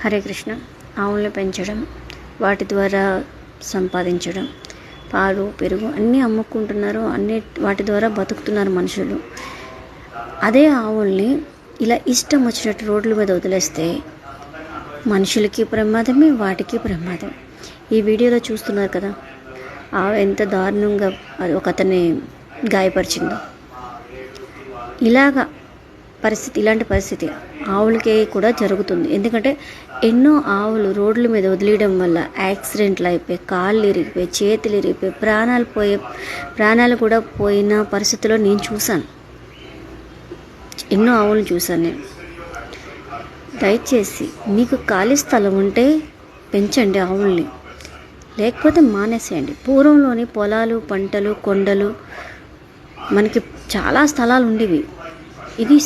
హరే కృష్ణ. ఆవులను పెంచడం, వాటి ద్వారా సంపాదించడం, పాలు పెరుగు అన్నీ అమ్ముకుంటున్నారు, అన్నీ వాటి ద్వారా బతుకుతున్నారు మనుషులు. అదే ఆవుల్ని ఇలా ఇష్టం వచ్చినట్టు రోడ్ల మీద వదిలేస్తే మనుషులకి ప్రమాదమే, వాటికి ప్రమాదం. ఈ వీడియోలో చూస్తున్నారు కదా, ఆవు ఎంత దారుణంగా ఒక అతన్ని గాయపరిచిందో. ఇలాంటి పరిస్థితి ఆవులకే కూడా జరుగుతుంది. ఎందుకంటే ఎన్నో ఆవులు రోడ్ల మీద వదిలేయడం వల్ల యాక్సిడెంట్లు అయిపోయి, కాళ్ళు ఇరిగిపోయి, చేతులు ఇరిగిపోయి, ప్రాణాలు కూడా పోయిన పరిస్థితిలో నేను చూశాను. ఎన్నో ఆవులను చూశాను నేను. దయచేసి మీకు ఖాళీ స్థలం ఉంటే పెంచండి ఆవుల్ని, లేకపోతే మానేసేయండి. పూర్వంలోని పొలాలు, పంటలు, కొండలు, మనకి చాలా స్థలాలు ఉండేవి. ఇది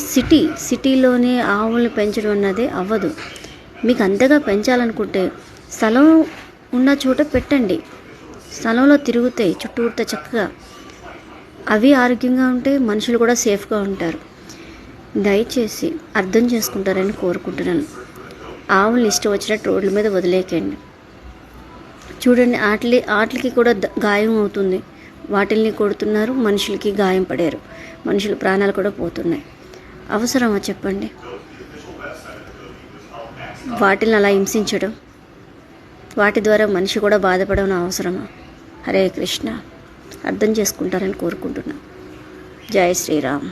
సిటీలోనే ఆవుల్ని పెంచడం అన్నది అవ్వదు. మీకు అంతగా పెంచాలనుకుంటే స్థలం ఉన్న చోట పెట్టండి. స్థలంలో తిరుగుతాయి చుట్టూతా చక్కగా. అవి ఆరోగ్యంగా ఉంటే మనుషులు కూడా సేఫ్గా ఉంటారు. దయచేసి అర్థం చేసుకుంటారని కోరుకుంటున్నాను. ఆవుల్ని ఇష్టం వచ్చినట్టు రోడ్ల మీద వదిలేకండి. చూడండి, ఆటలకి కూడా గాయం అవుతుంది. వాటిల్ని కొడుతున్నారు, మనుషులకి గాయం పడారు, మనుషుల ప్రాణాలు కూడా పోతున్నాయి. అవసరమా చెప్పండి? వాటిని అలా హింసించడం, వాటి ద్వారా మనిషి కూడా బాధపడడం అవసరమా? హరే కృష్ణ. అర్థం చేసుకుంటారని కోరుకుంటున్నా. జై శ్రీరామ్.